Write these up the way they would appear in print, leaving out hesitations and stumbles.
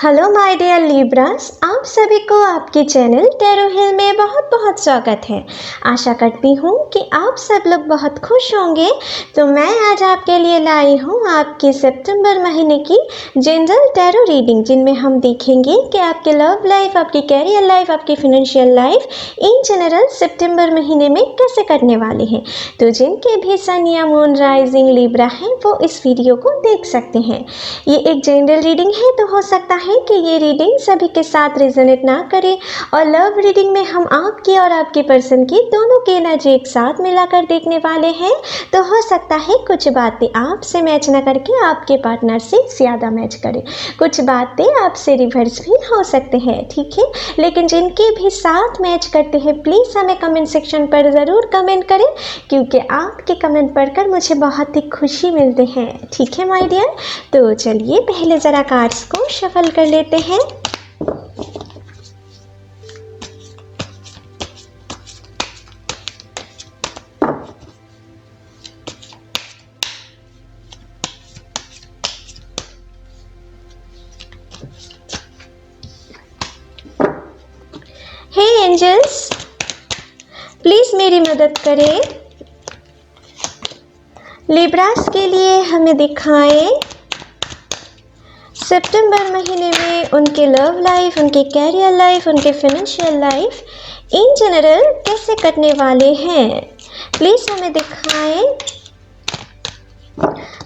Hello my dear Libras, आप सभी को आपके चैनल टैरो हिल में बहुत बहुत स्वागत है। आशा करती हूँ कि आप सब लोग बहुत खुश होंगे। तो मैं आज आपके लिए लाई हूँ आपकी सितंबर महीने की जनरल टैरो रीडिंग, जिनमें हम देखेंगे कि आपके लव लाइफ, आपकी कैरियर लाइफ, आपकी फाइनेंशियल लाइफ इन जनरल सितंबर महीने में कैसे करने वाले हैं। तो जिनके भी सन या मून राइजिंग लिब्रा हैं वो इस वीडियो को देख सकते हैं। ये एक जनरल रीडिंग है, तो हो सकता है कि ये रीडिंग सभी के साथ रेजोनेट ना करे, और लव रीडिंग में हम आपकी और आपके पर्सन की दोनों की एनर्जी एक साथ मिलाकर देखने वाले हैं। तो हो सकता है कुछ बातें आपसे मैच ना करके आपके पार्टनर से ज़्यादा मैच करें, कुछ बातें आपसे रिवर्स भी हो सकते हैं, ठीक है। लेकिन जिनके भी साथ मैच करते हैं प्लीज़ हमें कमेंट सेक्शन पर ज़रूर कमेंट करें, क्योंकि आपके कमेंट पढ़कर मुझे बहुत ही खुशी मिलती है, ठीक है माय डियर। तो चलिए पहले ज़रा कार्ड्स को शफल कर लेते हैं। हे एंजल्स, प्लीज मेरी मदद करें। लिब्रास के लिए हमें दिखाएं सितंबर महीने में उनके लव लाइफ, उनके कैरियर लाइफ, उनके फाइनेंशियल लाइफ इन जनरल कैसे कटने वाले हैं। प्लीज़ हमें दिखाएं,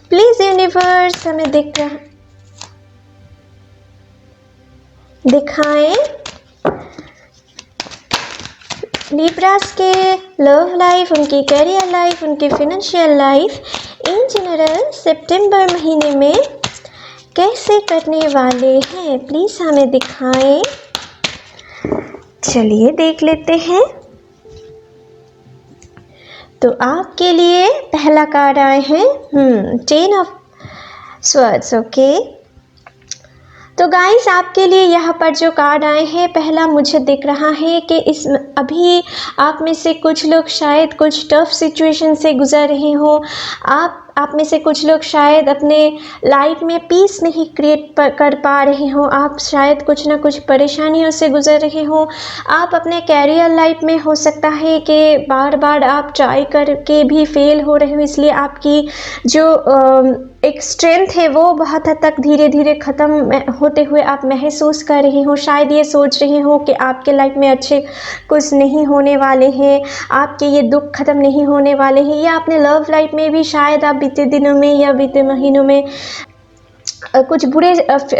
प्लीज़ यूनिवर्स हमें दिखाएं लिब्रास के लव लाइफ, उनकी कैरियर लाइफ, उनकी फाइनेंशियल लाइफ इन जनरल सितंबर महीने में कैसे करने वाले हैं। प्लीज़ हमें दिखाएं। चलिए देख लेते हैं। तो आपके लिए पहला कार्ड आए हैं 10 ऑफ स्वर्ड्स, ओके। तो गाइस आपके लिए यहाँ पर जो कार्ड आए हैं, पहला मुझे दिख रहा है कि इस अभी आप में से कुछ लोग शायद कुछ टफ सिचुएशन से गुजर रहे हो। आप में से कुछ लोग शायद अपने लाइफ में पीस नहीं क्रिएट कर पा रहे हो। आप शायद कुछ ना कुछ परेशानियों से गुजर रहे हो। आप अपने कैरियर लाइफ में हो सकता है कि बार बार आप ट्राई करके भी फेल हो रहे हो, इसलिए आपकी जो एक स्ट्रेंथ है वो बहुत हद तक धीरे धीरे ख़त्म होते हुए आप महसूस कर रहे हो। शायद ये सोच रहे हो कि आपके लाइफ में अच्छे कुछ नहीं होने वाले हैं, आपके ये दुख ख़त्म नहीं होने वाले हैं, या अपने लव लाइफ में भी शायद आप बीते दिनों में या बीते महीनों में कुछ बुरे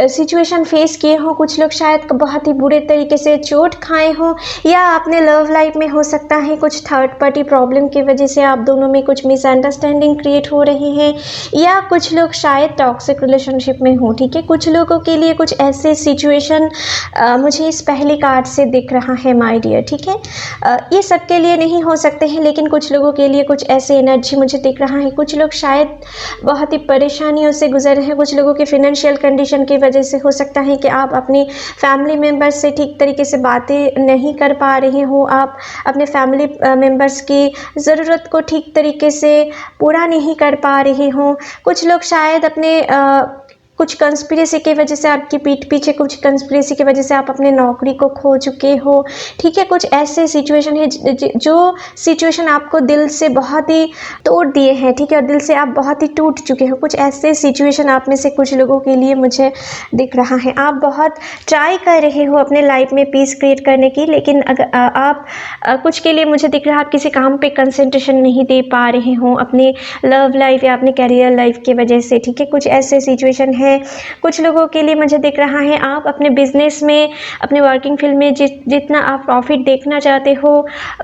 सिचुएशन फेस किए हो। कुछ लोग शायद बहुत ही बुरे तरीके से चोट खाए हो, या अपने लव लाइफ में हो सकता है कुछ थर्ड पार्टी प्रॉब्लम की वजह से आप दोनों में कुछ मिसअंडरस्टैंडिंग क्रिएट हो रही है, या कुछ लोग शायद टॉक्सिक रिलेशनशिप में हो, ठीक है। कुछ लोगों के लिए कुछ ऐसे सिचुएशन मुझे इस पहले कार्ड से दिख रहा है माय डियर, ठीक है। ये सबके लिए नहीं हो सकते हैं, लेकिन कुछ लोगों के लिए कुछ ऐसे एनर्जी मुझे दिख रहा है। कुछ लोग शायद बहुत ही परेशानियों से गुजर रहे हैं। कुछ लोगों के फाइनेंशियल कंडीशन की वजह से हो सकता है कि आप अपनी फैमिली मेम्बर्स से ठीक तरीके से बातें नहीं कर पा रहे हो। आप अपने फैमिली मेम्बर्स की ज़रूरत को ठीक तरीके से पूरा नहीं कर पा रहे हो। कुछ लोग शायद अपने कुछ कंस्पिरेसी की वजह से, आपकी पीठ पीछे कुछ कंस्पिरेसी की वजह से आप अपने नौकरी को खो चुके हो, ठीक है। कुछ ऐसे सिचुएशन है जो सिचुएशन आपको दिल से बहुत ही तोड़ दिए हैं, ठीक है, और दिल से आप बहुत ही टूट चुके हो। कुछ ऐसे सिचुएशन आप में से कुछ लोगों के लिए मुझे दिख रहा है। आप बहुत ट्राई कर रहे हो अपने लाइफ में पीस क्रिएट करने की, लेकिन अगर आप कुछ के लिए मुझे दिख रहा है आप किसी काम पे कंसंट्रेशन नहीं दे पा रहे हो अपने लव लाइफ या अपने कैरियर लाइफ की वजह से, ठीक है। कुछ ऐसे सिचुएशन है। कुछ लोगों के लिए मुझे दिख रहा है आप अपने बिजनेस में, अपने वर्किंग फील्ड में जितना आप प्रॉफिट देखना चाहते हो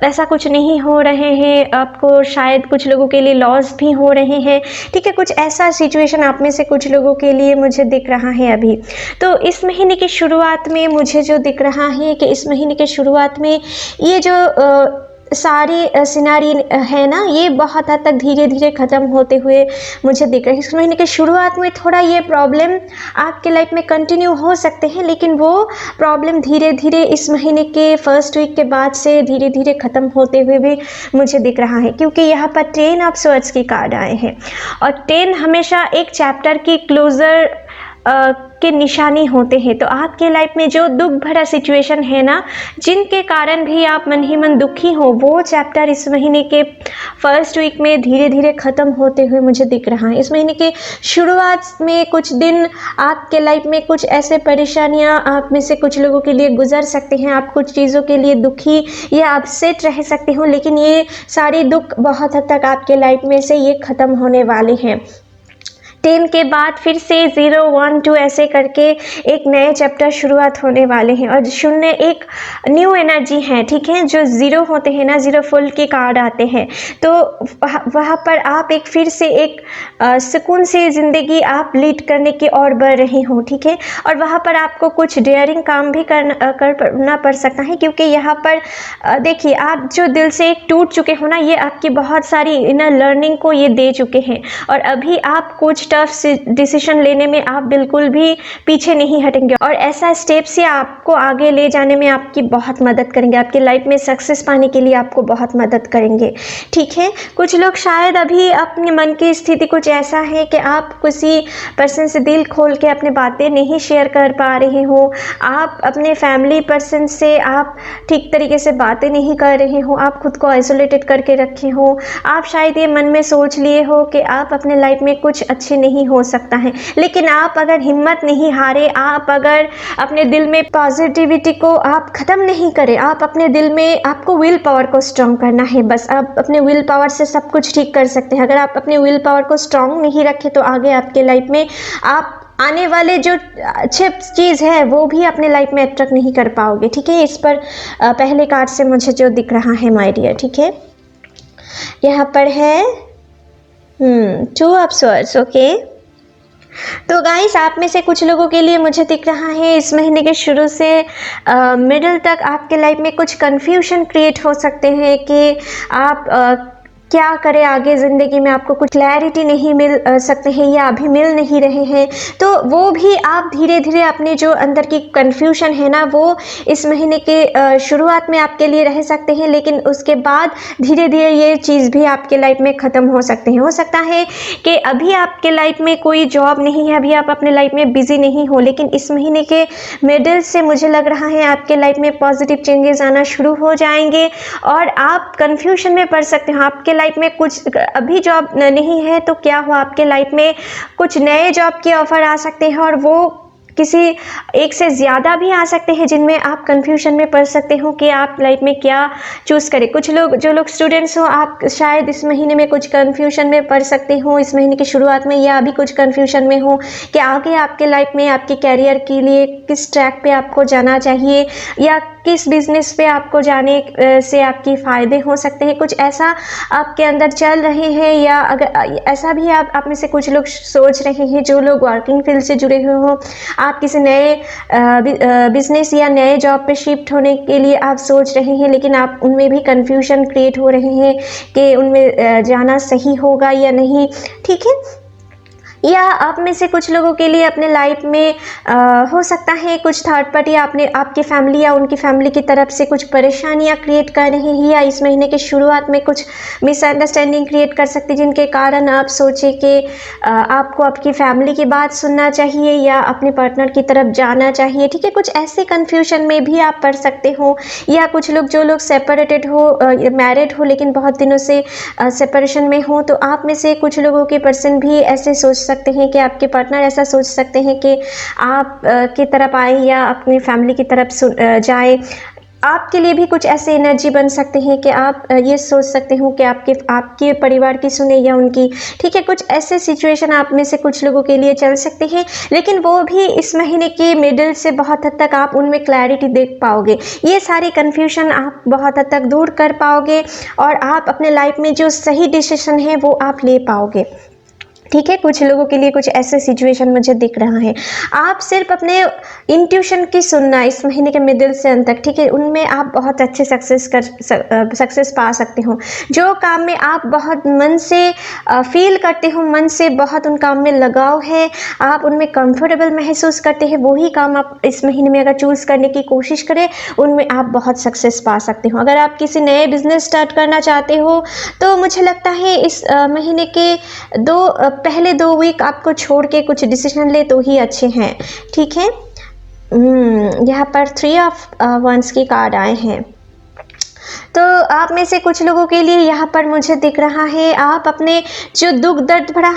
वैसा कुछ नहीं हो रहे हैं। आपको शायद कुछ लोगों के लिए लॉस भी हो रहे हैं, ठीक है। कुछ ऐसा सिचुएशन आप में से कुछ लोगों के लिए मुझे दिख रहा है अभी। तो इस महीने की शुरुआत में मुझे जो दिख रहा है कि इस महीने के शुरुआत में ये जो सारी सिनारी है ना, ये बहुत हद तक धीरे धीरे ख़त्म होते हुए मुझे दिख रहा है। इस महीने के शुरुआत में थोड़ा ये प्रॉब्लम आपके लाइफ में कंटिन्यू हो सकते हैं, लेकिन वो प्रॉब्लम धीरे धीरे इस महीने के फर्स्ट वीक के बाद से धीरे धीरे ख़त्म होते हुए भी मुझे दिख रहा है, क्योंकि यहाँ पर 10 ऑफ स्वर्ड्स की कार्ड आए हैं और 10 हमेशा एक चैप्टर की क्लोज़र के निशानी होते हैं। तो आपके लाइफ में जो दुख भरा सिचुएशन है ना, जिनके कारण भी आप मन ही मन दुखी हो, वो चैप्टर इस महीने के फर्स्ट वीक में धीरे धीरे ख़त्म होते हुए मुझे दिख रहा है। इस महीने के शुरुआत में कुछ दिन आपके लाइफ में कुछ ऐसे परेशानियां आप में से कुछ लोगों के लिए गुजर सकते हैं। आप कुछ चीज़ों के लिए दुखी या अपसेट रह सकते हो, लेकिन ये सारे दुख बहुत हद तक आपके लाइफ में से ये ख़त्म होने वाले हैं। 10 के बाद फिर से 0, 1, 2 ऐसे करके एक नए चैप्टर शुरुआत होने वाले हैं। और शून्य एक न्यू एनर्जी है, ठीक है। जो 0 होते हैं ना, 0 फुल के कार्ड आते हैं, तो वहाँ पर आप एक फिर से एक सुकून से ज़िंदगी आप लीड करने की ओर बढ़ रहे हो, ठीक है। और वहाँ पर आपको कुछ डेयरिंग काम भी करना पड़ सकता है, क्योंकि यहाँ पर देखिए, आप जो दिल से एक टूट चुके हो ना, ये आपकी बहुत सारी इनर लर्निंग को ये दे चुके हैं। और अभी आप कुछ टफ डिसीजन लेने में आप बिल्कुल भी पीछे नहीं हटेंगे, और ऐसा स्टेप से आपको आगे ले जाने में आपकी बहुत मदद करेंगे, आपकी लाइफ में सक्सेस पाने के लिए आपको बहुत मदद करेंगे, ठीक है। कुछ लोग शायद अभी अपने मन की स्थिति कुछ ऐसा है कि आप किसी पर्सन से दिल खोल के अपनी बातें नहीं शेयर कर पा रहे हो, आप अपने फैमिली पर्सन से आप ठीक तरीके से बातें नहीं कर रहे हो, आप खुद को आइसोलेटेड करके रखे हो। आप शायद ये मन में सोच लिए हो कि आप अपने लाइफ में कुछ अच्छे नहीं हो सकता है, लेकिन आप अगर हिम्मत नहीं हारे, आप अगर अपने दिल में पॉजिटिविटी को आप ख़त्म नहीं करें, आप अपने दिल में, आपको विल पावर को स्ट्रॉन्ग करना है। बस आप अपने विल पावर से सब कुछ ठीक कर सकते हैं। अगर आप अपने विल पावर को स्ट्रॉन्ग नहीं रखें तो आगे आपके लाइफ में आप आने वाले जो अच्छे चीज़ है वो भी अपने लाइफ में अट्रैक्ट नहीं कर पाओगे, ठीक है। इस पर पहले कार्ड से मुझे जो दिख रहा है माय डियर, ठीक है, यहाँ पर है 2 ऑफ स्वॉर्ड्स, ओके। तो गाइस, आप में से कुछ लोगों के लिए मुझे दिख रहा है इस महीने के शुरू से मिडिल तक आपके लाइफ में कुछ कन्फ्यूजन क्रिएट हो सकते हैं कि आप क्या करें आगे ज़िंदगी में, आपको कुछ क्लैरिटी नहीं मिल सकते हैं या अभी मिल नहीं रहे हैं। तो वो भी आप धीरे धीरे अपने जो अंदर की कन्फ्यूजन है ना, वो इस महीने के शुरुआत में आपके लिए रह सकते हैं, लेकिन उसके बाद धीरे धीरे ये चीज़ भी आपके लाइफ में ख़त्म हो सकते हैं। हो सकता है कि अभी आपके लाइफ में कोई जॉब नहीं है, अभी आप अपने लाइफ में बिजी नहीं हो, लेकिन इस महीने के मिडिल से मुझे लग रहा है आपके लाइफ में पॉजिटिव चेंजेस आना शुरू हो जाएंगे और आप कन्फ्यूजन में पड़ सकते हो। आपके लाइफ में कुछ अभी जॉब नहीं है तो क्या हुआ, आपके लाइफ में कुछ नए जॉब के ऑफर आ सकते हैं और वो किसी एक से ज़्यादा भी आ सकते हैं, जिनमें आप कन्फ्यूजन में पड़ सकते हो कि आप लाइफ में क्या चूज़ करें। कुछ लोग, जो लोग स्टूडेंट्स हो, आप शायद इस महीने में कुछ कन्फ्यूजन में पड़ सकते हो इस महीने की शुरुआत में, या अभी कुछ कन्फ्यूजन में हो कि आगे आपके लाइफ में आपके कैरियर के लिए किस ट्रैक पे आपको जाना चाहिए या किस बिजनेस पे आपको जाने से आपके फ़ायदे हो सकते हैं। कुछ ऐसा आपके अंदर चल रहे हैं, या अगर ऐसा भी आप में से कुछ लोग सोच रहे हैं, जो लोग वर्किंग फील्ड से जुड़े हुए हो, आप किसी नए बिजनेस या नए जॉब पे शिफ्ट होने के लिए आप सोच रहे हैं, लेकिन आप उनमें भी कन्फ्यूजन क्रिएट हो रहे हैं कि उनमें जाना सही होगा या नहीं, ठीक है। या आप में से कुछ लोगों के लिए अपने लाइफ में हो सकता है कुछ थर्ड पार्टी आपकी फैमिली या उनकी फैमिली की तरफ से कुछ परेशानियां क्रिएट कर रही हैं, या इस महीने के शुरुआत में कुछ मिसअंडरस्टैंडिंग क्रिएट कर सकती है, जिनके कारण आप सोचे कि आपको आपकी फैमिली की बात सुनना चाहिए या अपने पार्टनर की तरफ जाना चाहिए, ठीक है। कुछ ऐसे कन्फ्यूजन में भी आप पड़ सकते हो, या कुछ लोग, जो लोग सेपरेटेड हो, मैरिड हो लेकिन बहुत दिनों से सेपरेशन में हो, तो आप में से कुछ लोगों के पर्सन भी ऐसे सोच सकते हैं कि आपके पार्टनर ऐसा सोच सकते हैं कि आप की तरफ आए या अपनी फैमिली की तरफ जाए। आपके लिए भी कुछ ऐसे एनर्जी बन सकते हैं कि आप ये सोच सकते हो कि आपके परिवार की सुने या उनकी, ठीक है। कुछ ऐसे सिचुएशन आप में से कुछ लोगों के लिए चल सकते हैं, लेकिन वो भी इस महीने के मिडिल से बहुत हद तक आप उनमें क्लैरिटी देख पाओगे। ये सारे कन्फ्यूजन आप बहुत हद तक दूर कर पाओगे और आप अपने लाइफ में जो सही डिसीजन है वो आप ले पाओगे, ठीक है। कुछ लोगों के लिए कुछ ऐसे सिचुएशन मुझे दिख रहा है। आप सिर्फ अपने इंट्यूशन की सुनना इस महीने के मिडिल से अंत तक, ठीक है, उनमें आप बहुत अच्छे सक्सेस पा सकते हो। जो काम में आप बहुत मन से फील करते हो, मन से बहुत उन काम में लगाव है, आप उनमें कंफर्टेबल महसूस करते हैं, वही काम आप इस महीने में अगर चूज़ करने की कोशिश करें, उनमें आप बहुत सक्सेस पा सकते हो। अगर आप किसी नए बिजनेस स्टार्ट करना चाहते हो तो मुझे लगता है इस महीने के 2 पहले 2 वीक आपको छोड़ के कुछ डिसीजन ले तो ही अच्छे हैं, ठीक है। यहाँ पर 3 ऑफ वंस की कार्ड आए हैं। तो आप में से कुछ लोगों के लिए यहाँ पर मुझे दिख रहा है, आप अपने जो दुख दर्द भरा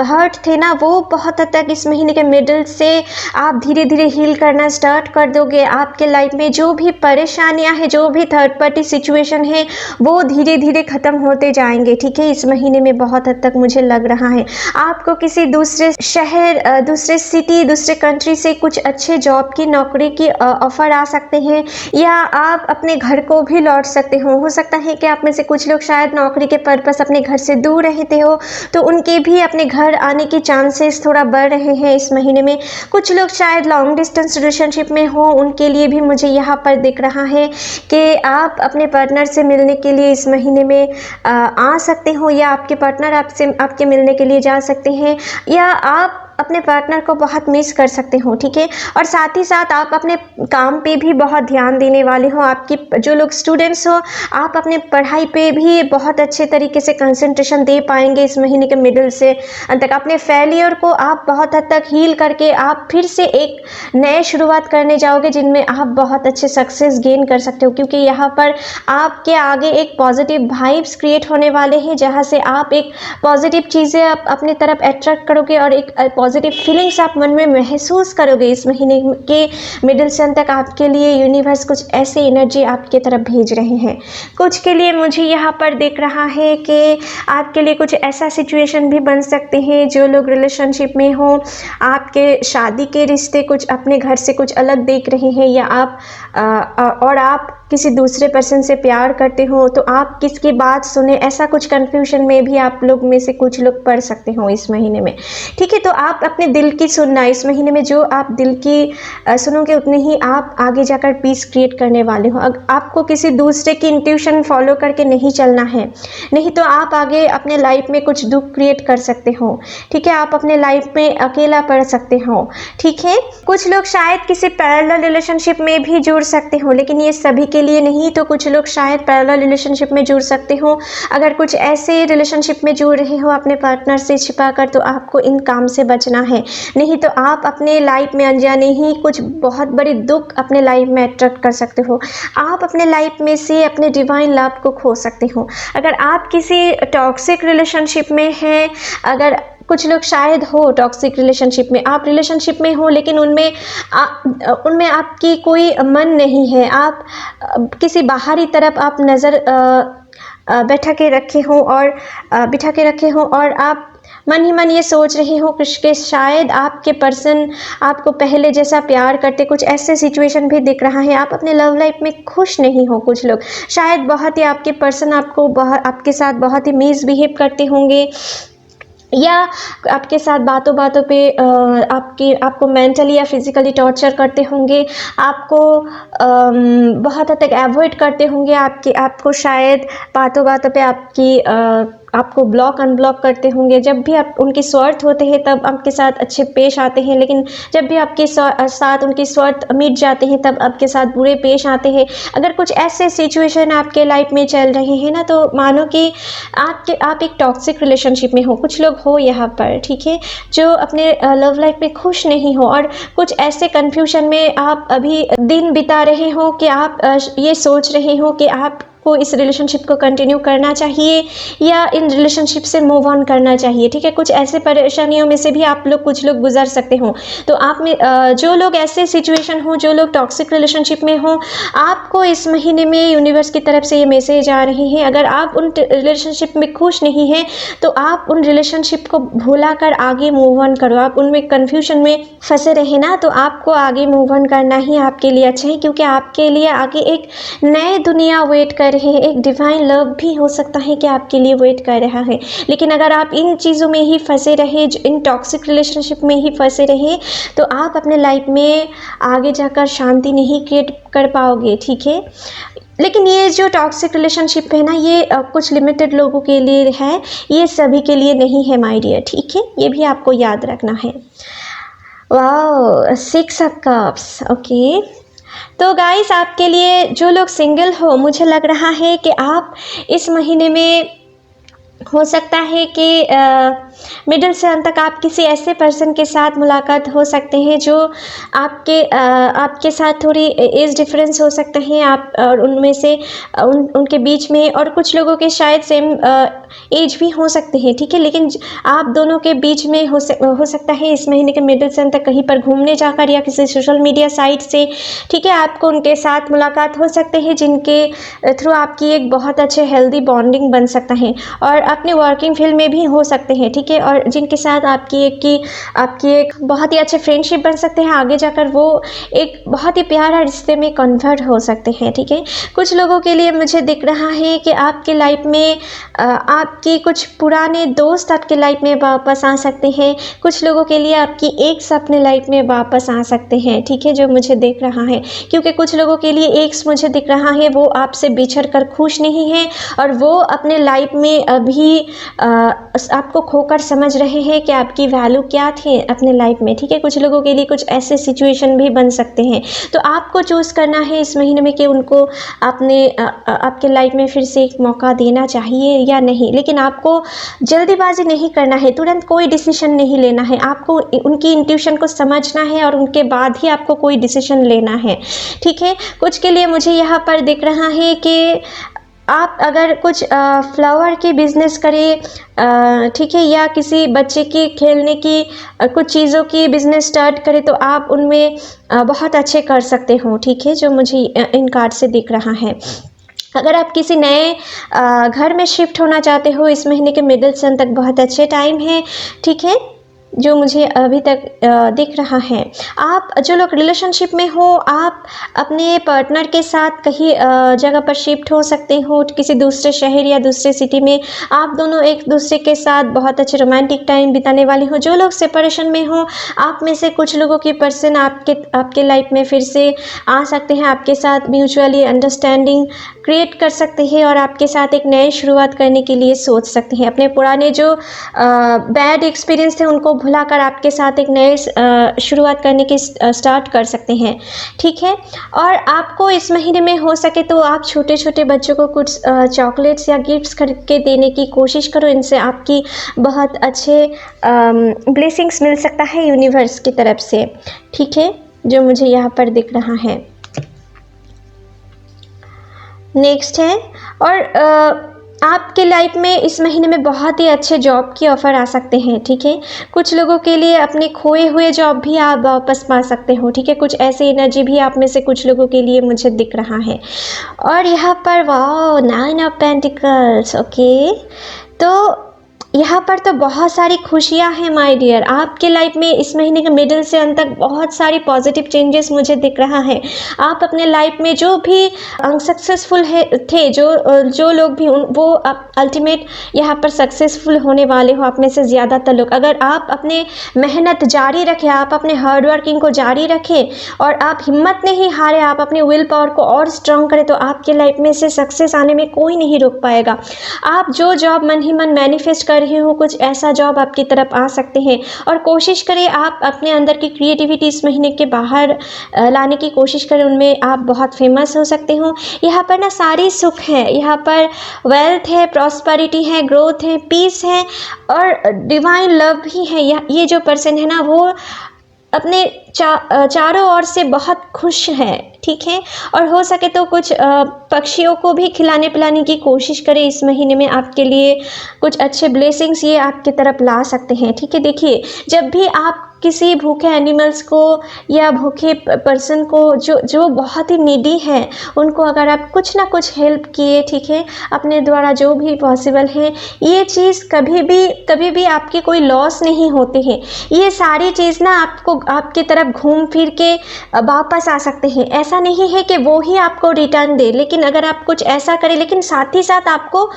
हर्ट थे ना, वो बहुत हद तक इस महीने के मिडिल से आप धीरे धीरे हील करना स्टार्ट कर दोगे। आपके लाइफ में जो भी परेशानियाँ हैं, जो भी थर्ड पार्टी सिचुएशन है, वो धीरे धीरे ख़त्म होते जाएंगे, ठीक है। इस महीने में बहुत हद तक मुझे लग रहा है आपको किसी दूसरे शहर, दूसरे सिटी, दूसरे कंट्री से कुछ अच्छे जॉब की, नौकरी की ऑफ़र आ सकते हैं, या आप अपने घर को भी लौट सकते हो सकता है कि आप में से कुछ लोग शायद नौकरी के पर्पस अपने घर से दूर रहते हो, तो उनके भी अपने घर आने के चांसेस थोड़ा बढ़ रहे हैं इस महीने में। कुछ लोग शायद लॉन्ग डिस्टेंस रिलेशनशिप में हो, उनके लिए भी मुझे यहाँ पर दिख रहा है कि आप अपने पार्टनर से मिलने के लिए इस महीने में आ सकते हो, या आपके पार्टनर आपके मिलने के लिए जा सकते हैं, या आप अपने पार्टनर को बहुत मिस कर सकते हो, ठीक है। और साथ ही साथ आप अपने काम पे भी बहुत ध्यान देने वाले हो। आपकी जो लोग स्टूडेंट्स हो, आप अपने पढ़ाई पे भी बहुत अच्छे तरीके से कंसंट्रेशन दे पाएंगे इस महीने के मिडिल से अंत तक। अपने फेलियर को आप बहुत हद तक हील करके आप फिर से एक नए शुरुआत करने जाओगे, जिनमें आप बहुत अच्छे सक्सेस गेन कर सकते हो, क्योंकि यहाँ पर आपके आगे एक पॉजिटिव वाइब्स क्रिएट होने वाले हैं, जहाँ से आप एक पॉजिटिव चीज़ें आप अपनी तरफ अट्रैक्ट करोगे और एक पॉजिटिव फीलिंग्स आप मन में महसूस करोगे। इस महीने के मिडिल से अंत तक आपके लिए यूनिवर्स कुछ ऐसे एनर्जी आपके तरफ भेज रहे हैं। कुछ के लिए मुझे यहाँ पर दिख रहा है कि आपके लिए कुछ ऐसा सिचुएशन भी बन सकते हैं, जो लोग रिलेशनशिप में हो, आपके शादी के रिश्ते कुछ अपने घर से कुछ अलग देख रहे हैं, या आप किसी दूसरे पर्सन से प्यार करते हो, तो आप किसकी बात सुने, ऐसा कुछ कन्फ्यूजन में भी आप लोग में से कुछ लोग पढ़ सकते हो इस महीने में, ठीक है। तो आप अपने दिल की सुनना, इस महीने में जो आप दिल की सुनोगे, उतने ही आप आगे जाकर पीस क्रिएट करने वाले हो। आपको किसी दूसरे की इंट्यूशन फॉलो करके नहीं चलना है, नहीं तो आप आगे अपने लाइफ में कुछ दुख क्रिएट कर सकते हो, ठीक है। आप अपने लाइफ में अकेला पड़ सकते हो, ठीक है। कुछ लोग शायद किसी पैरेलल रिलेशनशिप में भी जुड़ सकते हो, लेकिन ये सभी के लिए नहीं। तो कुछ लोग शायद पैरेलल रिलेशनशिप में जुड़ सकते हो। अगर कुछ ऐसे रिलेशनशिप में जुड़ रहे हो अपने पार्टनर से छिपाकर, तो आपको इन काम से बचना है, नहीं तो आप अपने लाइफ में अनजाने ही कुछ बहुत बड़ी दुख अपने लाइफ में अट्रैक्ट कर सकते हो। आप अपने लाइफ में से अपने डिवाइन लव को खो सकते हो। अगर आप किसी टॉक्सिक रिलेशनशिप में हैं, अगर कुछ लोग शायद हो टॉक्सिक रिलेशनशिप में, आप रिलेशनशिप में हो लेकिन उनमें आपकी कोई मन नहीं है, आप किसी बाहरी तरफ आप नज़र बिठा के रखे हो और आप मन ही मन ये सोच रहे हो कि शायद आपके पर्सन आपको पहले जैसा प्यार करते, कुछ ऐसे सिचुएशन भी दिख रहा है। आप अपने लव लाइफ में खुश नहीं हो। कुछ लोग शायद बहुत ही आपके पर्सन आपके साथ बहुत ही मिसबिहेव करते होंगे, या आपके साथ बातों पे आपको मेंटली या फिज़िकली टॉर्चर करते होंगे, आपको बहुत हद तक अवॉइड करते होंगे, आपको शायद बातों पे आपको ब्लॉक अनब्लॉक करते होंगे। जब भी आप उनकी स्वार्थ होते हैं तब आपके साथ अच्छे पेश आते हैं, लेकिन जब भी आपके साथ उनकी स्वार्थ मिट जाते हैं तब आपके साथ बुरे पेश आते हैं। अगर कुछ ऐसे सिचुएशन आपके लाइफ में चल रहे हैं ना, तो मानो कि आप एक टॉक्सिक रिलेशनशिप में हो। कुछ लोग हो यहाँ पर, ठीक है, जो अपने लव लाइफ में खुश नहीं हो और कुछ ऐसे कन्फ्यूजन में आप अभी दिन बिता रहे हो कि आप ये सोच रहे हो कि आप को इस रिलेशनशिप को कंटिन्यू करना चाहिए या इन रिलेशनशिप से मूव ऑन करना चाहिए, ठीक है। कुछ ऐसे परेशानियों में से भी कुछ लोग गुजर सकते हो। तो आप में जो लोग ऐसे सिचुएशन हो, जो लोग टॉक्सिक रिलेशनशिप में हो, आपको इस महीने में यूनिवर्स की तरफ से ये मैसेज आ रहे हैं। अगर आप उन रिलेशनशिप में खुश नहीं हैं, तो आप उन रिलेशनशिप को भुला कर आगे मूव ऑन करो। आप उनमें कन्फ्यूजन में फंसे रहे ना, तो आपको आगे मूव ऑन करना ही आपके लिए अच्छा है, क्योंकि आपके लिए आगे एक नए दुनिया वेट कर रहे हैं। एक डिवाइन लव भी हो सकता है कि आपके लिए वेट कर रहा है। लेकिन अगर आप इन चीज़ों में ही फंसे रहे, इन टॉक्सिक रिलेशनशिप में ही फंसे रहे, तो आप अपने लाइफ में आगे जाकर शांति नहीं क्रिएट कर पाओगे, ठीक है। लेकिन ये जो टॉक्सिक रिलेशनशिप है ना, ये कुछ लिमिटेड लोगों के लिए है, ये सभी के लिए नहीं है माय डियर, ठीक है। ये भी आपको याद रखना है। Wow, 6 of cups, okay. तो गाइस, आपके लिए जो लोग सिंगल हो, मुझे लग रहा है कि आप इस महीने में हो सकता है कि मिडिल से अंत तक आप किसी ऐसे पर्सन के साथ मुलाकात हो सकते हैं जो आपके साथ थोड़ी एज डिफरेंस हो सकते हैं, आप और उनमें से उनके बीच में, और कुछ लोगों के शायद सेम एज भी हो सकते हैं, ठीक है। लेकिन आप दोनों के बीच में हो सकता है इस महीने के मिडिल से अंत तक कहीं पर घूमने जाकर या किसी सोशल मीडिया साइट से, ठीक है, आपको उनके साथ मुलाकात हो सकते हैं जिनके थ्रू आपकी एक बहुत अच्छे हेल्दी बॉन्डिंग बन सकता है, और अपने वर्किंग फील्ड में भी हो सकते हैं, ठीक है, और जिनके साथ आपकी एक बहुत ही अच्छे फ्रेंडशिप बन सकते हैं, आगे जाकर वो एक बहुत ही प्यारा रिश्ते में कन्वर्ट हो सकते हैं, ठीक है। कुछ लोगों के लिए मुझे दिख रहा है कि आपके लाइफ में आपके कुछ पुराने दोस्त आपके लाइफ में वापस आ सकते हैं। कुछ लोगों के लिए आपकी एक्स अपने लाइफ में वापस आ सकते हैं, ठीक है, जो मुझे दिख रहा है, क्योंकि कुछ लोगों के लिए एक्स मुझे दिख रहा है वो आपसे बिछड़ कर खुश नहीं है, और वो अपने लाइफ में अभी आपको खोकर समझ रहे हैं कि आपकी वैल्यू क्या थी अपने लाइफ में, ठीक है। कुछ लोगों के लिए कुछ ऐसे सिचुएशन भी बन सकते हैं, तो आपको चूज़ करना है इस महीने में कि उनको आपके लाइफ में फिर से एक मौका देना चाहिए या नहीं। लेकिन आपको जल्दीबाजी नहीं करना है, तुरंत कोई डिसीजन नहीं लेना है, आपको उनकी इंट्यूशन को समझना है और उनके बाद ही आपको कोई डिसीजन लेना है, ठीक है। कुछ के लिए मुझे यहाँ पर दिख रहा है कि आप अगर कुछ फ्लावर की बिज़नेस करें, ठीक है, या किसी बच्चे की खेलने की कुछ चीज़ों की बिज़नेस स्टार्ट करें, तो आप उनमें बहुत अच्छे कर सकते हो, ठीक है, जो मुझे इन कार्ड से दिख रहा है। अगर आप किसी नए घर में शिफ्ट होना चाहते हो, इस महीने के मिडिल से अंत तक बहुत अच्छे टाइम है, ठीक है, जो मुझे अभी तक दिख रहा है। आप जो लोग रिलेशनशिप में हो, आप अपने पार्टनर के साथ कहीं जगह पर शिफ्ट हो सकते हो, किसी दूसरे शहर या दूसरे सिटी में। आप दोनों एक दूसरे के साथ बहुत अच्छे रोमांटिक टाइम बिताने वाले हो। जो लोग सेपरेशन में हो, आप में से कुछ लोगों की पर्सन आपके लाइफ में फिर से आ सकते हैं, आपके साथ म्यूचुअली अंडरस्टैंडिंग क्रिएट कर सकते हैं और आपके साथ एक नई शुरुआत करने के लिए सोच सकते हैं। अपने पुराने जो बैड एक्सपीरियंस थे उनको भुलाकर आपके साथ एक नए शुरुआत करने की स्टार्ट कर सकते हैं, ठीक है। और आपको इस महीने में हो सके तो आप छोटे छोटे बच्चों को कुछ चॉकलेट्स या गिफ्ट्स खरीद के देने की कोशिश करो। इनसे आपकी बहुत अच्छे ब्लेसिंग्स मिल सकता है यूनिवर्स की तरफ से, ठीक है, जो मुझे यहाँ पर दिख रहा है। नेक्स्ट है, और आपके लाइफ में इस महीने में बहुत ही अच्छे जॉब की ऑफ़र आ सकते हैं, ठीक है। कुछ लोगों के लिए अपने खोए हुए जॉब भी आप वापस पा सकते हो, ठीक है। कुछ ऐसी एनर्जी भी आप में से कुछ लोगों के लिए मुझे दिख रहा है। और यहाँ पर वाओ 9 ऑफ पेंटिकल्स, ओके, तो यहाँ पर तो बहुत सारी खुशियाँ हैं माय डियर। आपके लाइफ में इस महीने के मिडिल से अंत तक बहुत सारी पॉजिटिव चेंजेस मुझे दिख रहा है। आप अपने लाइफ में जो भी अनसक्सेसफुल थे, जो लोग भी वो अल्टीमेट यहाँ पर सक्सेसफुल होने वाले हो, आप में से ज़्यादातर लोग। अगर आप अपने मेहनत जारी रखें, आप अपने हार्ड वर्किंग को जारी रखें और आप हिम्मत नहीं हारे, आप अपने विल पावर को और स्ट्रॉन्ग करें, तो आपके लाइफ में से सक्सेस आने में कोई नहीं रोक पाएगा। आप जो जॉब मन ही मन मैनिफेस्ट कर रहे हो, कुछ ऐसा जॉब आपकी तरफ आ सकते हैं। और कोशिश करें आप अपने अंदर की क्रिएटिविटी इस महीने के बाहर लाने की कोशिश करें, उनमें आप बहुत फेमस हो सकते हो। यहाँ पर ना सारी सुख है, यहाँ पर वेल्थ है, प्रॉस्पेरिटी है, ग्रोथ है, पीस है और डिवाइन लव भी है। ये जो पर्सन है ना, वो अपने चारों ओर से बहुत खुश है, ठीक है। और हो सके तो कुछ पक्षियों को भी खिलाने पिलाने की कोशिश करें। इस महीने में आपके लिए कुछ अच्छे ब्लेसिंग्स ये आपकी तरफ ला सकते हैं, ठीक है। देखिए, जब भी आप किसी भूखे एनिमल्स को या भूखे पर्सन को जो बहुत ही नीडी है, उनको अगर आप कुछ ना कुछ हेल्प किए, ठीक है, अपने द्वारा जो भी पॉसिबल है, ये चीज़ कभी भी आपकी कोई लॉस नहीं होती है। ये सारी चीज़ ना आपको आपकी तरफ घूम फिर के वापस आ सकते हैं। ऐसा नहीं है कि वो ही आपको रिटर्न दे, लेकिन अगर आप कुछ ऐसा करें, लेकिन साथ ही साथ आपको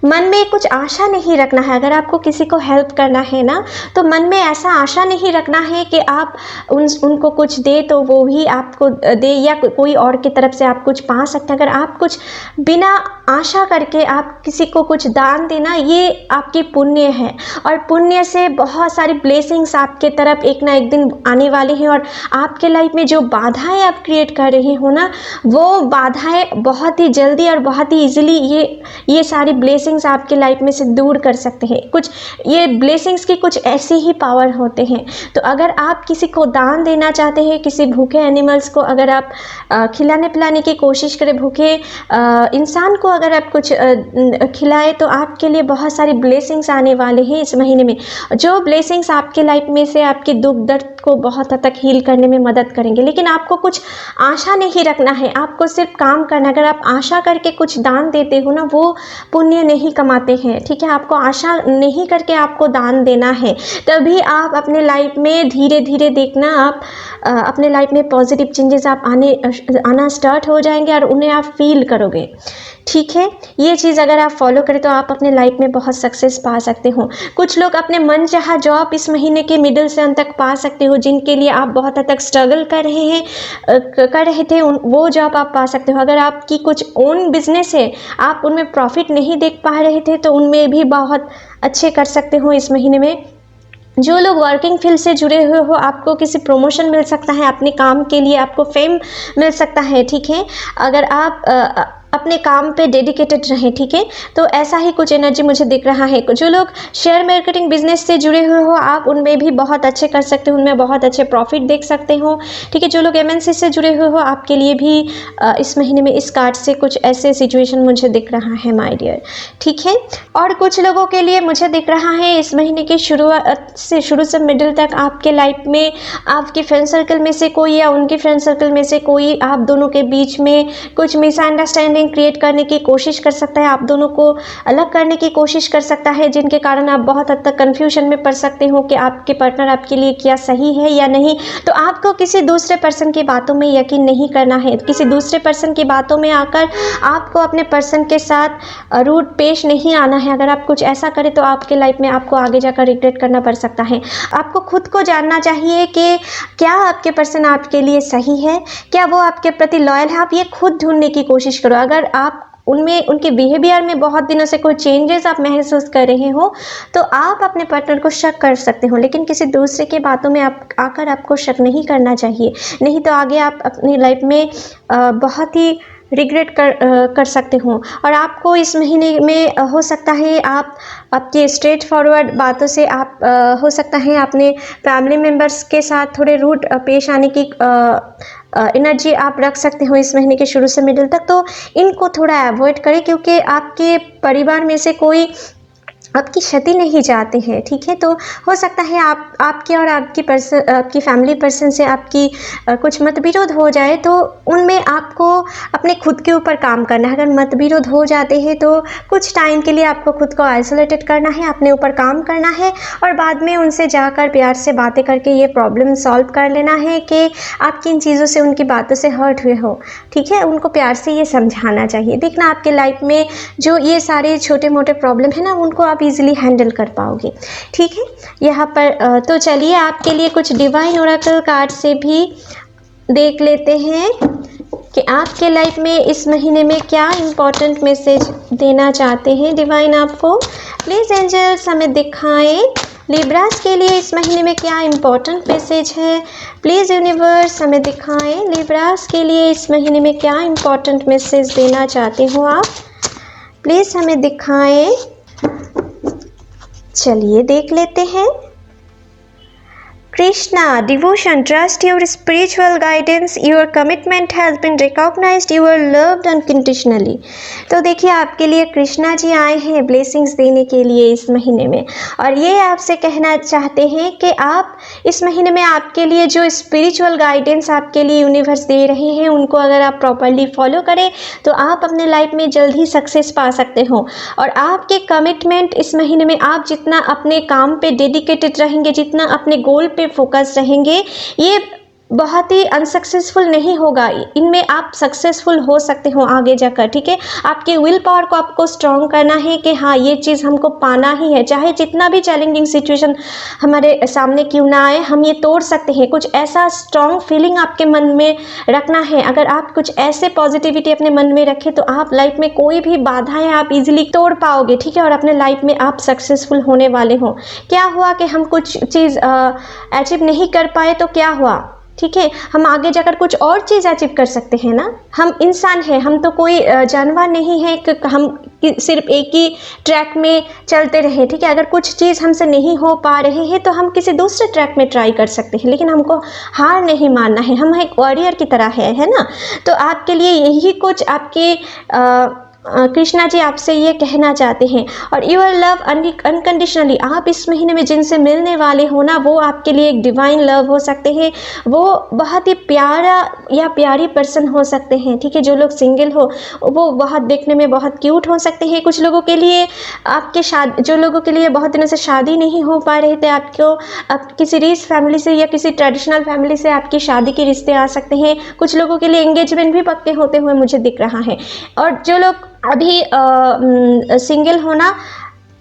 मन में कुछ आशा नहीं रखना है। अगर आपको किसी को हेल्प करना है ना, तो मन में ऐसा आशा नहीं रखना है कि आप उनको कुछ दे तो वो ही आपको दे, या कोई और की तरफ से आप कुछ पा सकते हैं। अगर आप कुछ बिना आशा करके आप किसी को कुछ दान देना, ये आपकी पुण्य है, और पुण्य से बहुत सारी ब्लेसिंग्स आपके तरफ एक ना एक दिन आने वाली हैं। और आपके लाइफ में जो बाधाएं आप क्रिएट कर रहे हो ना, वो बाधाएं बहुत ही जल्दी और बहुत ही ईजिली ये सारी ब्लेसिंग ब्लेसिंग्स आपके लाइफ में से दूर कर सकते हैं। कुछ ये ब्लेसिंग्स की कुछ ऐसी ही पावर होते हैं। तो अगर आप किसी को दान देना चाहते हैं, किसी भूखे एनिमल्स को अगर आप खिलाने पिलाने की कोशिश करें, भूखे इंसान को अगर आप कुछ खिलाएं, तो आपके लिए बहुत सारी ब्लेसिंग्स आने वाले हैं इस महीने में, जो ब्लेसिंग्स आपके लाइफ में से आपके दुख दर्द को बहुत हद तक हील करने में मदद करेंगे। लेकिन आपको कुछ आशा नहीं रखना है, आपको सिर्फ काम करना। अगर आप आशा करके कुछ दान देते हो ना, वो पुण्य नहीं कमाते हैं, ठीक है। आपको आशा नहीं करके आपको दान देना है, तभी आप अपने लाइफ में धीरे धीरे देखना, आप अपने लाइफ में पॉजिटिव चेंजेस आप आना स्टार्ट हो जाएंगे और उन्हें आप फील करोगे, ठीक है। ये चीज़ अगर आप फॉलो करें तो आप अपने लाइफ में बहुत सक्सेस पा सकते हो। कुछ लोग अपने मन चाहा जॉब इस महीने के मिडिल से अंत तक पा सकते हो, जिनके लिए आप बहुत हद तक स्ट्रगल कर रहे थे, वो जॉब आप पा सकते हो। अगर आपकी कुछ ओन बिजनेस है, आप उनमें प्रॉफिट नहीं देख पा रहे थे, तो उनमें भी बहुत अच्छे कर सकते हो इस महीने में। जो लोग वर्किंग फील्ड से जुड़े हुए हो, आपको किसी प्रमोशन मिल सकता है अपने काम के लिए, आपको फेम मिल सकता है, ठीक है। अगर आप अपने काम पे डेडिकेटेड रहें, ठीक है। तो ऐसा ही कुछ एनर्जी मुझे दिख रहा है। जो लोग शेयर मार्केटिंग बिजनेस से जुड़े हुए हो, आप उनमें भी बहुत अच्छे कर सकते हो, उनमें बहुत अच्छे प्रॉफिट देख सकते हो, ठीक है। जो लोग एमएनसी से जुड़े हुए हो, आपके लिए भी इस महीने में इस कार्ड से कुछ ऐसे सिचुएशन मुझे दिख रहा है माय डियर, ठीक है। और कुछ लोगों के लिए मुझे दिख रहा है इस महीने की शुरू से मिडिल तक आपके लाइफ में आपके फ्रेंड सर्कल में से कोई या उनके फ्रेंड सर्कल में से कोई आप दोनों के बीच में कुछ मिसअंडरस्टैंडिंग क्रिएट करने की कोशिश कर सकता है, आप दोनों को अलग करने की कोशिश कर सकता है, जिनके कारण आप बहुत हद तक कंफ्यूजन में पड़ सकते हो कि आपके पार्टनर आपके लिए क्या सही है या नहीं। तो आपको किसी दूसरे पर्सन की बातों में यकीन नहीं करना है, किसी दूसरे पर्सन की बातों में आकर आपको अपने पर्सन के साथ रूड पेश नहीं आना है। अगर आप कुछ ऐसा करें तो आपके लाइफ में आपको आगे जाकर रिग्रेट करना पड़ सकता है। आपको खुद को जानना चाहिए कि क्या आपके पर्सन आपके लिए सही है, क्या वो आपके प्रति लॉयल है। आप ये खुद ढूंढने की कोशिश करो। अगर आप उनके बिहेवियर में बहुत दिनों से कोई चेंजेस आप महसूस कर रहे हो, तो आप अपने पार्टनर को शक कर सकते हो, लेकिन किसी दूसरे के बातों में आकर आपको शक नहीं करना चाहिए, नहीं तो आगे आप अपनी लाइफ में बहुत ही रिग्रेट कर सकते हो। और आपको इस महीने में हो सकता है आप आपकी स्ट्रेट फॉरवर्ड बातों से आप हो सकता है अपने फैमिली मेम्बर्स के साथ थोड़े रूड पेश आने की एनर्जी आप रख सकते हो इस महीने के शुरू से मिडिल तक। तो इनको थोड़ा अवॉइड करें, क्योंकि आपके परिवार में से कोई आपकी क्षति नहीं चाहते हैं, ठीक है। तो हो सकता है आपके और आपकी फैमिली पर्सन से आपकी कुछ मतविरोध हो जाए, तो उनमें आपको अपने खुद के ऊपर काम करना है। अगर मतविरोध हो जाते हैं तो कुछ टाइम के लिए आपको खुद को आइसोलेटेड करना है, अपने ऊपर काम करना है, और बाद में उनसे जाकर प्यार से बातें करके ये प्रॉब्लम सॉल्व कर लेना है कि आप किन चीज़ों से, उनकी बातों से हर्ट हुए हो, ठीक है। उनको प्यार से ये समझाना चाहिए। देखना आपके लाइफ में जो ये सारे छोटे मोटे प्रॉब्लम है ना, उनको आप इजीली हैंडल कर पाओगे, ठीक है। यहाँ पर तो चलिए आपके लिए कुछ डिवाइन ओरेकल कार्ड से भी देख लेते हैं कि आपके लाइफ में इस महीने में क्या इंपॉर्टेंट मैसेज देना चाहते हैं डिवाइन आपको। प्लीज़ एंजल्स हमें दिखाएं लिब्रास के लिए इस महीने में क्या इंपॉर्टेंट मैसेज है। प्लीज़ यूनिवर्स हमें दिखाएं लिब्रास के लिए इस महीने में क्या इंपॉर्टेंट मैसेज देना चाहते हो आप। प्लीज़ हमें दिखाएं। चलिए देख लेते हैं। Krishna, devotion, trust your spiritual guidance, your commitment has been recognized, you are loved unconditionally। तो देखिए आपके लिए कृष्णा जी आए हैं ब्लेसिंग्स देने के लिए इस महीने में, और ये आपसे कहना चाहते हैं कि आप इस महीने में आपके लिए जो स्पिरिचुअल गाइडेंस आपके लिए यूनिवर्स दे रहे हैं, उनको अगर आप प्रॉपरली फॉलो करें तो आप अपने लाइफ में जल्द ही सक्सेस पा सकते हो। और आपके कमिटमेंट इस महीने में आप जितना अपने काम पे डेडिकेटेड रहेंगे, जितना अपने गोल पे फोकस रहेंगे, ये बहुत ही अनसक्सेसफुल नहीं होगा, इनमें आप सक्सेसफुल हो सकते हो आगे जाकर, ठीक है। आपके विल पावर को आपको स्ट्रॉन्ग करना है कि हाँ ये चीज़ हमको पाना ही है, चाहे जितना भी चैलेंजिंग सिचुएशन हमारे सामने क्यों ना आए, हम ये तोड़ सकते हैं। कुछ ऐसा स्ट्रॉन्ग फीलिंग आपके मन में रखना है। अगर आप कुछ ऐसे पॉजिटिविटी अपने मन में रखें तो आप लाइफ में कोई भी बाधाएं आप इजीली तोड़ पाओगे, ठीक है, और अपने लाइफ में आप सक्सेसफुल होने वाले हो। क्या हुआ कि हम कुछ चीज़ अचीव नहीं कर पाए तो क्या हुआ, ठीक है। हम आगे जाकर कुछ और चीज़ अचीव कर सकते हैं ना। हम इंसान हैं, हम तो कोई जानवर नहीं है कि हम सिर्फ एक ही ट्रैक में चलते रहे, ठीक है। अगर कुछ चीज़ हमसे नहीं हो पा रही है तो हम किसी दूसरे ट्रैक में ट्राई कर सकते हैं, लेकिन हमको हार नहीं मानना है। हम एक वॉरियर की तरह है ना। तो आपके लिए यही कुछ आपके कृष्णा जी आपसे ये कहना चाहते हैं। और यूर लव अनकंडीशनली, आप इस महीने में जिनसे मिलने वाले हो ना, वो आपके लिए एक डिवाइन लव हो सकते हैं। वो बहुत ही प्यारा या प्यारी पर्सन हो सकते हैं, ठीक है। जो लोग सिंगल हो वो बहुत देखने में बहुत क्यूट हो सकते हैं। कुछ लोगों के लिए जो लोगों के लिए बहुत दिनों से शादी नहीं हो पा रहे थे, आप किसी रिच फैमिली से या किसी ट्रेडिशनल फैमिली से आपकी शादी के रिश्ते आ सकते हैं। कुछ लोगों के लिए एंगेजमेंट भी पक्के होते हुए मुझे दिख रहा है। और जो लोग अभी सिंगल होना,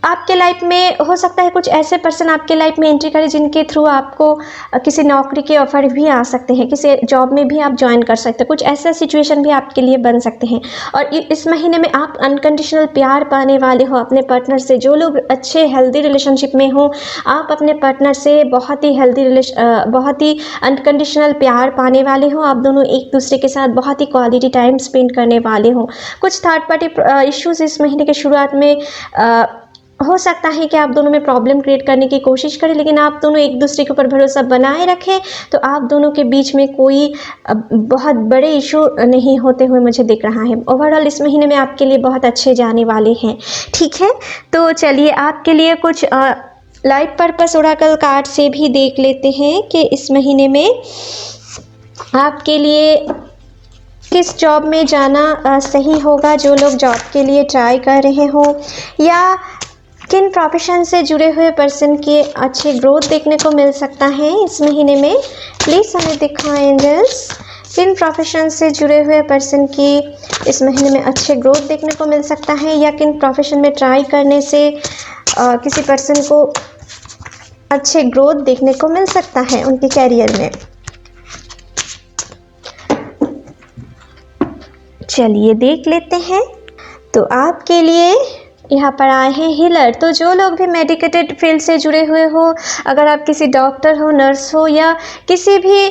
आपके लाइफ में हो सकता है कुछ ऐसे पर्सन आपके लाइफ में एंट्री करें जिनके थ्रू आपको किसी नौकरी के ऑफर भी आ सकते हैं, किसी जॉब में भी आप ज्वाइन कर सकते हैं। कुछ ऐसा सिचुएशन भी आपके लिए बन सकते हैं। और इस महीने में आप अनकंडीशनल प्यार पाने वाले हो अपने पार्टनर से। जो लोग अच्छे हेल्दी रिलेशनशिप में हो, आप अपने पार्टनर से बहुत ही अनकंडीशनल प्यार पाने वाले हो। आप दोनों एक दूसरे के साथ बहुत ही क्वालिटी टाइम स्पेंड करने वाले हो। कुछ थर्ड पार्टी इश्यूज इस महीने के शुरुआत में हो सकता है कि आप दोनों में प्रॉब्लम क्रिएट करने की कोशिश करें, लेकिन आप दोनों एक दूसरे के ऊपर भरोसा बनाए रखें तो आप दोनों के बीच में कोई बहुत बड़े इशू नहीं होते हुए मुझे दिख रहा है। ओवरऑल इस महीने में आपके लिए बहुत अच्छे जाने वाले हैं, ठीक है। तो चलिए आपके लिए कुछ लाइफ पर्पस ओरेकल कार्ड से भी देख लेते हैं कि इस महीने में आपके लिए किस जॉब में जाना सही होगा। जो लोग जॉब के लिए ट्राई कर रहे हो या किन प्रोफेशन से जुड़े हुए पर्सन के अच्छे ग्रोथ देखने को मिल सकता है इस महीने में, प्लीज़ हमें दिखाएं एंजल्स। किन प्रोफेशन से जुड़े हुए पर्सन की इस महीने में अच्छे ग्रोथ देखने को मिल सकता है, या किन प्रोफेशन में ट्राई करने से किसी पर्सन को अच्छे ग्रोथ देखने को मिल सकता है उनके कैरियर में। चलिए देख लेते हैं। तो आपके लिए यहाँ पर आए हैं हीलर। तो जो लोग भी मेडिकेटेड फील्ड से जुड़े हुए हो, अगर आप किसी डॉक्टर हो, नर्स हो या किसी भी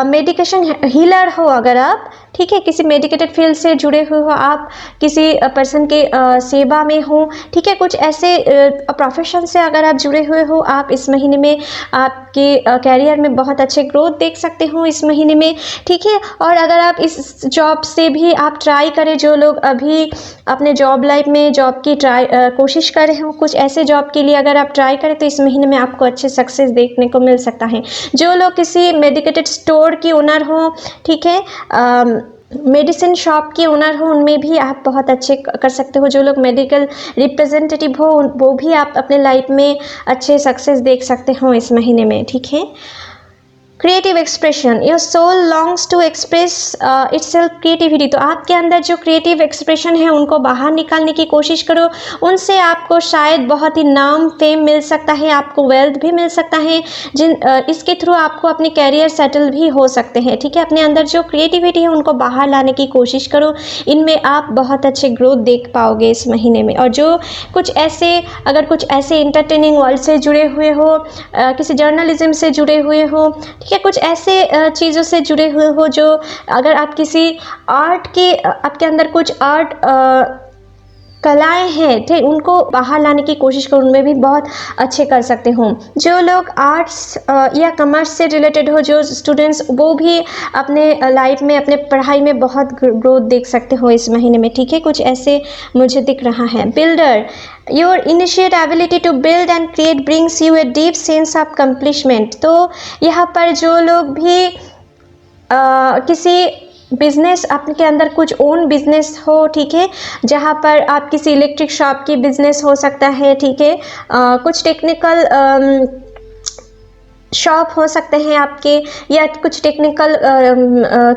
मेडिकेशन हीलर हो, अगर आप ठीक है किसी मेडिकेटेड फील्ड से जुड़े हुए हो, आप किसी पर्सन के सेवा में हो, ठीक है, कुछ ऐसे प्रोफेशन से अगर आप जुड़े हुए हो, आप इस महीने में आपके कैरियर में बहुत अच्छे ग्रोथ देख सकते हो इस महीने में, ठीक है। और अगर आप इस जॉब से भी आप ट्राई करें, जो लोग अभी अपने जॉब लाइफ में जॉब की कोशिश कर रहे हो, कुछ ऐसे जॉब के लिए अगर आप ट्राई करें तो इस महीने में आपको अच्छे सक्सेस देखने को मिल सकता है। जो लोग किसी मेडिकेटेड स्टोर की ओनर हो, ठीक है, मेडिसिन शॉप के ओनर हो, उनमें भी आप बहुत अच्छे कर सकते हो। जो लोग मेडिकल रिप्रेजेंटेटिव हो, वो भी आप अपने लाइफ में अच्छे सक्सेस देख सकते हो इस महीने में, ठीक है। Creative expression, your soul longs to express itself creativity. तो आपके अंदर जो क्रिएटिव एक्सप्रेशन है उनको बाहर निकालने की कोशिश करो। उनसे आपको शायद बहुत ही नाम फेम मिल सकता है, आपको वेल्थ भी मिल सकता है, इसके थ्रू आपको अपने कैरियर सेटल भी हो सकते हैं, ठीक है। अपने अंदर जो क्रिएटिविटी है उनको बाहर लाने की कोशिश करो, इनमें आप बहुत अच्छे ग्रोथ देख पाओगे इस महीने में। और जो कुछ ऐसे एंटरटेनिंग वर्ल्ड से जुड़े हुए हो, किसी जर्नलिज्म से जुड़े हुए हो, ठीक है, कुछ ऐसे चीज़ों से जुड़े हुए हो, जो अगर आप किसी आर्ट के आपके अंदर कुछ आर्ट कलाएं हैं, ठीक, उनको बाहर लाने की कोशिश करो, उनमें भी बहुत अच्छे कर सकते हो। जो लोग आर्ट्स या कॉमर्स से रिलेटेड हो, जो स्टूडेंट्स, वो भी अपने लाइफ में अपने पढ़ाई में बहुत ग्रोथ देख सकते हो इस महीने में, ठीक है। कुछ ऐसे मुझे दिख रहा है। Builder, your initiate ability to build and create brings you a deep sense of completement. तो यहाँ पर जो लोग भी किसी बिजनेस, आपके अंदर कुछ ओन बिजनेस हो, ठीक है, जहाँ पर आप किसी इलेक्ट्रिक शॉप की बिजनेस हो सकता है, ठीक है, कुछ टेक्निकल शॉप हो सकते हैं आपके, या कुछ टेक्निकल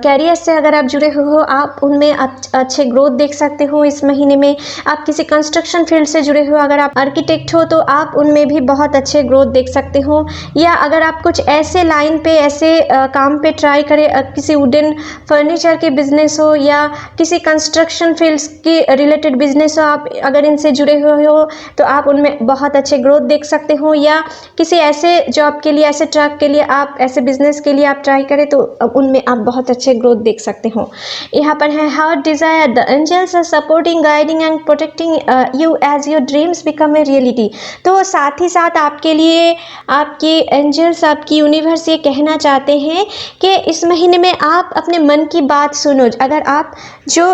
कैरियर से अगर आप जुड़े हुए हो, आप उनमें अच्छे ग्रोथ देख सकते हो इस महीने में। आप किसी कंस्ट्रक्शन फील्ड से जुड़े हो, अगर आप आर्किटेक्ट हो तो आप उनमें भी बहुत अच्छे ग्रोथ देख सकते हो। या अगर आप कुछ ऐसे लाइन पे, ऐसे काम पे ट्राई करें, किसी वुडन फर्नीचर के बिजनेस हो या किसी कंस्ट्रक्शन फील्ड्स के रिलेटेड बिजनेस हो, आप अगर इनसे जुड़े हुए हो तो आप उनमें बहुत अच्छे ग्रोथ देख सकते हो। या किसी ऐसे जॉब के लिए, ऐसे ऐसे ट्रैक के लिए आप, ऐसे बिजनेस के लिए आप ट्राई करें तो उनमें आप बहुत अच्छे ग्रोथ देख सकते हो। यहाँ पर है heart desire, the angels are supporting, guiding and protecting you as your dreams become a reality. तो साथ ही साथ आपके लिए आपके एंजल्स, आपकी यूनिवर्स ये कहना चाहते हैं कि इस महीने में आप अपने मन की बात सुनो। अगर आप जो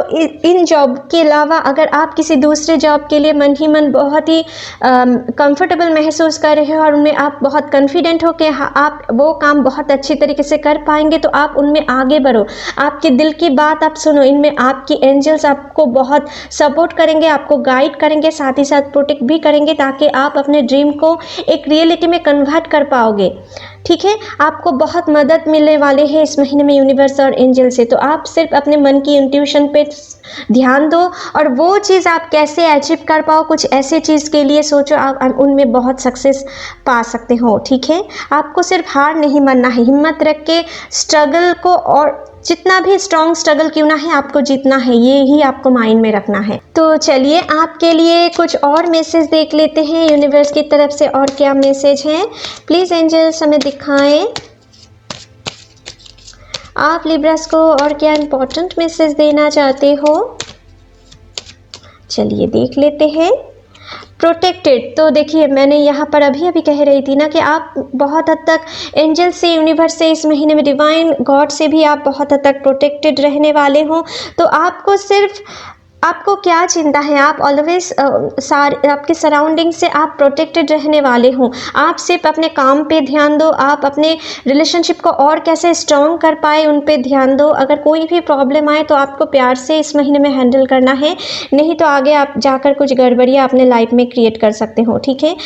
इन जॉब के अलावा अगर आप किसी दूसरे जॉब के लिए मन ही मन बहुत ही कंफर्टेबल महसूस कर रहे हो और उनमें आप बहुत कॉन्फिडेंट हो कि आप वो काम बहुत अच्छी तरीके से कर पाएंगे, तो आप उनमें आगे बढ़ो, आपके दिल की बात आप सुनो। इनमें आपकी एंजल्स आपको बहुत सपोर्ट करेंगे, आपको गाइड करेंगे, साथ ही साथ प्रोटेक्ट भी करेंगे ताकि आप अपने ड्रीम को एक रियलिटी में कन्वर्ट कर पाओगे। ठीक है, आपको बहुत मदद मिलने वाले हैं इस महीने में यूनिवर्स और एंजल से। तो आप सिर्फ अपने मन की इंट्यूशन पे ध्यान दो और वो चीज़ आप कैसे अचीव कर पाओ, कुछ ऐसे चीज़ के लिए सोचो, आप उनमें बहुत सक्सेस पा सकते हो। ठीक है, आपको सिर्फ हार नहीं मानना है, हिम्मत रख के स्ट्रगल को, और जितना भी स्ट्रॉन्ग स्ट्रगल क्यों ना है, आपको जीतना है, ये ही आपको माइंड में रखना है। तो चलिए आपके लिए कुछ और मैसेज देख लेते हैं यूनिवर्स की तरफ से, और क्या मैसेज है। प्लीज़ एंजल्स हमें दिखाएं आप लिब्रास को और क्या इंपॉर्टेंट मैसेज देना चाहते हो। चलिए देख लेते हैं। प्रोटेक्टेड, तो देखिए मैंने यहाँ पर अभी कह रही थी ना कि आप बहुत हद तक एंजल से, यूनिवर्स से, इस महीने में डिवाइन गॉड से भी आप बहुत हद तक प्रोटेक्टेड रहने वाले हो। तो आपको सिर्फ, आपको क्या चिंता है, आप ऑलवेज आपके सराउंडिंग से आप प्रोटेक्टेड रहने वाले हो। आप सिर्फ अपने काम पे ध्यान दो, आप अपने रिलेशनशिप को और कैसे स्ट्रॉन्ग कर पाए उन पे ध्यान दो। अगर कोई भी प्रॉब्लम आए तो आपको प्यार से इस महीने में हैंडल करना है, नहीं तो आगे आप जाकर कुछ गड़बड़ियाँ अपने लाइफ में क्रिएट कर सकते हो। ठीक है,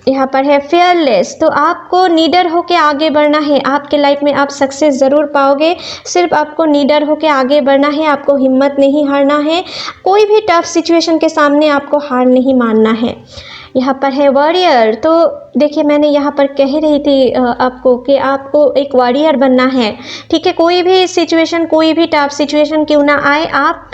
यहाँ पर है फियरलेस, तो आपको निडर होकर आगे बढ़ना है, आपके लाइफ में आप सक्सेस ज़रूर पाओगे। सिर्फ आपको निडर होकर आगे बढ़ना है, आपको हिम्मत नहीं हारना है, कोई भी टफ सिचुएशन के सामने आपको हार नहीं मानना है। यहाँ पर है वॉरियर, तो देखिए मैंने यहाँ पर कह रही थी आपको कि आपको एक वॉरियर बनना है। ठीक है, कोई भी सिचुएशन, कोई भी टफ सिचुएशन क्यों ना आए, आप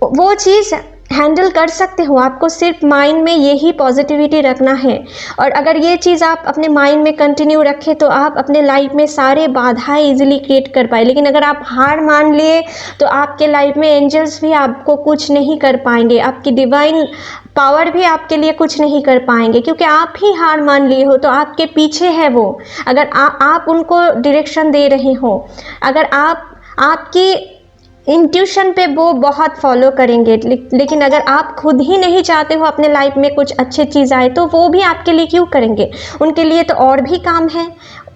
वो चीज़ हैंडल कर सकते हो। आपको सिर्फ माइंड में यही पॉजिटिविटी रखना है, और अगर ये चीज़ आप अपने माइंड में कंटिन्यू रखें तो आप अपने लाइफ में सारे बाधाएं इजीली क्रिएट कर पाए। लेकिन अगर आप हार मान लिए तो आपके लाइफ में एंजल्स भी आपको कुछ नहीं कर पाएंगे, आपकी डिवाइन पावर भी आपके लिए कुछ नहीं कर पाएंगे, क्योंकि आप ही हार मान लिए हो। तो आपके पीछे है वो, अगर आप उनको डायरेक्शन दे रहे हो, अगर आपकी इंट्यूशन पे वो बहुत फॉलो करेंगे। लेकिन अगर आप खुद ही नहीं चाहते हो अपने लाइफ में कुछ अच्छी चीज़ आए, तो वो भी आपके लिए क्यों करेंगे। उनके लिए तो और भी काम है,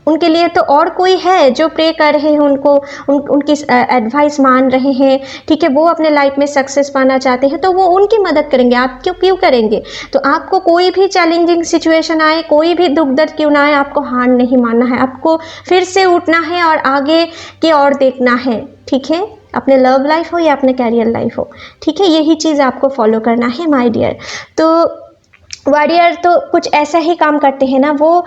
उनके लिए तो और कोई है जो प्रे कर रहे हैं उनको, उनकी एडवाइस मान रहे हैं। ठीक है, वो अपने लाइफ में सक्सेस पाना चाहते हैं, तो वो उनकी मदद करेंगे, आप क्यों करेंगे। तो आपको कोई भी चैलेंजिंग सिचुएशन आए, कोई भी दुख दर्द क्यों ना आए, आपको हार नहीं मानना है, आपको फिर से उठना है और आगे की ओर देखना है। ठीक है, अपने लव लाइफ हो या अपने कैरियर लाइफ हो। ठीक है, यही चीज़ आपको फॉलो करना है माय डियर। तो वॉरियर तो कुछ ऐसा ही काम करते हैं ना, वो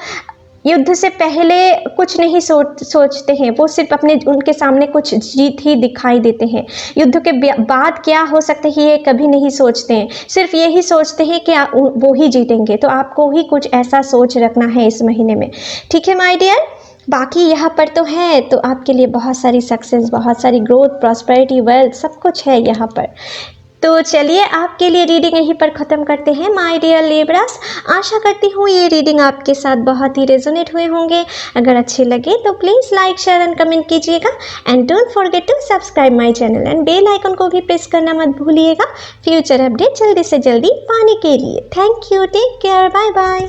युद्ध से पहले कुछ नहीं सोचते हैं, वो सिर्फ अपने, उनके सामने कुछ जीत ही दिखाई देते हैं। युद्ध के बाद क्या हो सकता है ये कभी नहीं सोचते हैं, सिर्फ यही सोचते हैं कि वो ही जीतेंगे। तो आपको ही कुछ ऐसा सोच रखना है इस महीने में। ठीक है माय डियर, बाकी यहाँ पर तो है, तो आपके लिए बहुत सारी सक्सेस, बहुत सारी ग्रोथ, प्रॉस्पेरिटी, वेल्थ, सब कुछ है यहाँ पर। तो चलिए आपके लिए रीडिंग यहीं पर ख़त्म करते हैं माय डियर लिब्रास। आशा करती हूँ ये रीडिंग आपके साथ बहुत ही रेजोनेट हुए होंगे। अगर अच्छे लगे तो please like, share and comment कीजिएगा, and don't forget to subscribe my channel, and bell icon को भी प्रेस करना मत भूलिएगा फ्यूचर अपडेट जल्दी से जल्दी पाने के लिए। Thank you, take care, bye bye.